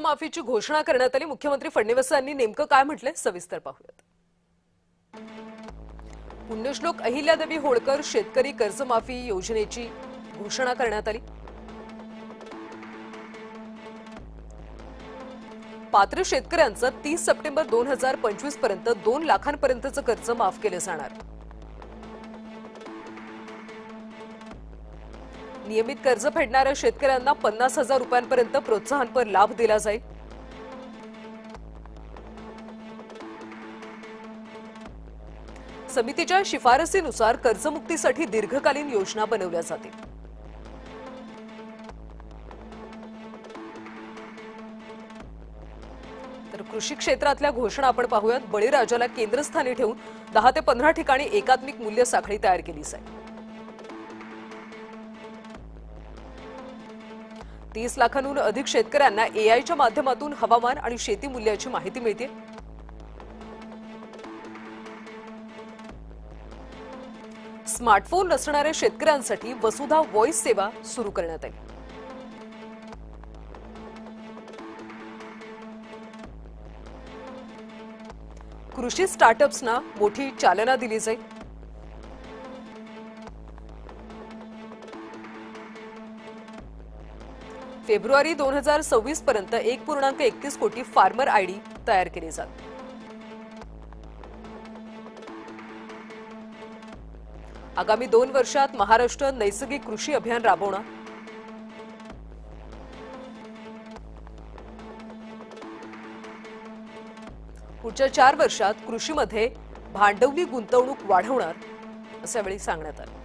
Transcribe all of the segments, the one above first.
माफीची घोषणा करण्यात आली। मुख्यमंत्री फडणवीस यांनी नेमकं काय म्हटलंय सविस्तर पाहूयात। पुण्यश्लोक अहिल्यादेवी होळकर शेतकरी कर्जमाफी योजनेची घोषणा करण्यात आली। पात्र शेतकऱ्यांचं 30 सप्टेंबर 2025 पर्यंत 2 लाखांपर्यंतचं कर्ज माफ केलं जाणार। नियमित कर्ज फेडणाऱ्या शेतकऱ्यांना 50,000 रुपयांपर्यंत प्रोत्साहनपर लाभ दिला जाईल। समितीच्या शिफारसीनुसार कर्जमुक्तीसाठी दीर्घकालीन योजना बनवल्या जातील। तर कृषी क्षेत्रातल्या घोषणा आपण पाहूयात। बळीराजाला केंद्रस्थानी ठेवून 10 ते 15 ठिकाणी एकात्मिक मूल्य साखळी तयार केली जाईल। 30 लाखांहून अधिक शेतकऱ्यांना एआयच्या माध्यमातून हवामान आणि शेती मूल्याची माहिती मिळते। स्मार्टफोन नसणाऱ्या शेतकऱ्यांसाठी वसुधा व्हॉइस सेवा सुरू करण्यात आली। कृषी स्टार्टअप्सना मोठी चालना दिली जाईल। फेब्रुवारी 2026 पर्यंत 1.31 कोटी फार्मर आयडी तयार केले जातील। आगामी 2 वर्षात महाराष्ट्र नैसर्गिक कृषी अभियान राबवणार। पुढच्या 4 वर्षात कृषीमध्ये भांडवली गुंतवणूक वाढवणार असं यावेळी सांगण्यात आलं।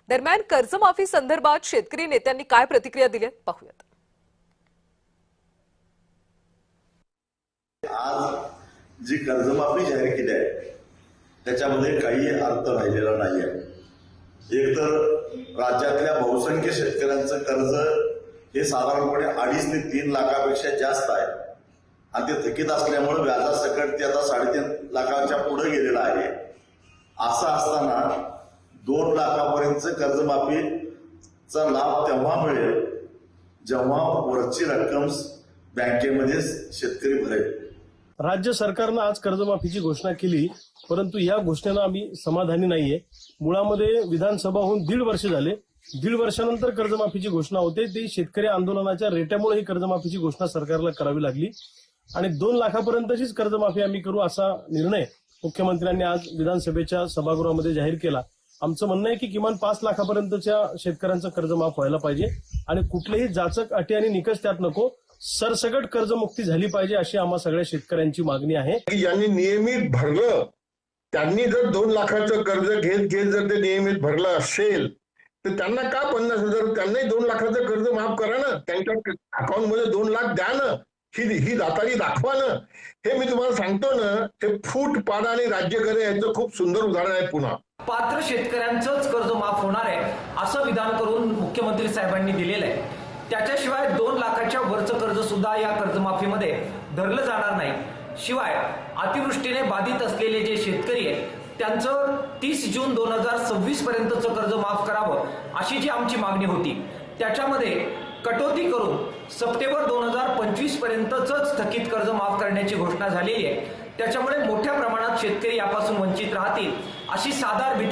दरम्यान कर्जमाफी संदर्भात शेतकरी नेत्यांनी काय प्रतिक्रिया दिल्या पाहूयात। आज जी कर्जमाफी जाहीर केली आहे त्याच्यामध्ये काही अर्थ राहिलेला नाहीये। एक तर राज्यातल्या बहुसंख्य शेतकऱ्यांचं कर्ज हे साधारणपणे 2.5 ते 3 लाखापेक्षा जास्त आहे आणि ते थकीत असल्यामुळे व्याजासकट ते आता 3.5 लाखाच्या पुढे गेलेलं आहे। असं असताना 2 लाखापर्यंतचं कर्जमाफीचा लाभ तेव्हा मिळेल जेव्हा वरची रक्कम बँकेमध्ये शेतकरी भरेल। राज्य सरकारनं आज कर्जमाफीची घोषणा केली, परंतु या घोषणेला आम्ही समाधानी नाहीये। मुळामध्ये विधानसभा होऊन 1.5 वर्ष झाले। 1.5 वर्षानंतर कर्जमाफीची घोषणा होते। ती शेतकरी आंदोलनाच्या रेट्यामुळे ही कर्जमाफीची घोषणा सरकारला करावी लागली आणि 2 लाखापर्यंतचीच कर्जमाफी आम्ही करू असा निर्णय मुख्यमंत्र्यांनी आज विधानसभेच्या सभागृहामध्ये जाहीर केला। आमचं म्हणणं आहे की किमान 5 लाखापर्यंतच्या शेतकऱ्यांचं कर्ज माफ व्हायला पाहिजे आणि कुठलेही जाचक अटी आणि निकष त्यात नको, सरसकट कर्जमुक्ती झाली पाहिजे अशी आम्हा सगळ्या शेतकऱ्यांची मागणी आहे। ज्यांनी नियमित भरलं त्यांनी जर 2 लाखाचं कर्ज घेत जर ते नियमित भरलं असेल तर त्यांना का 50,000, त्यांनाही 2 लाखाचं कर्ज माफ करा ना, त्यांच्या अकाउंटमध्ये 2 लाख द्या ना, ही दातारी दाखवा ना। हे मी तुम्हाला सांगतो ना, हे फूट पाडा आणि राज्य करे याचं खूप सुंदर उदाहरण आहे। पुन्हा पात्र शेतकऱ्यांचंच कर्ज माफ होणार आहे असं विधान करून मुख्यमंत्री साहेबांनी दिलेलं आहे। त्याच्याशिवाय 2 लाखाच्या वरचं कर्ज सुद्धा या कर्जमाफीमध्ये धरलं जाणार नाही। शिवाय अतिवृष्टीने बाधित असलेले जे शेतकरी आहेत त्यांचं 30 जून 2026 पर्यंतचं कर्ज माफ करावं अशी जी आमची मागणी होती त्याच्यामध्ये कटौती करून सप्टेंबर 2025 पर्यंतच थकीत कर्ज माफ करण्याची घोषणा झालेली आहे। त्याच्यामुळे मोठ्या प्रमाणात शेतकरी यापासून वंचित राहतील अशी साधार भीती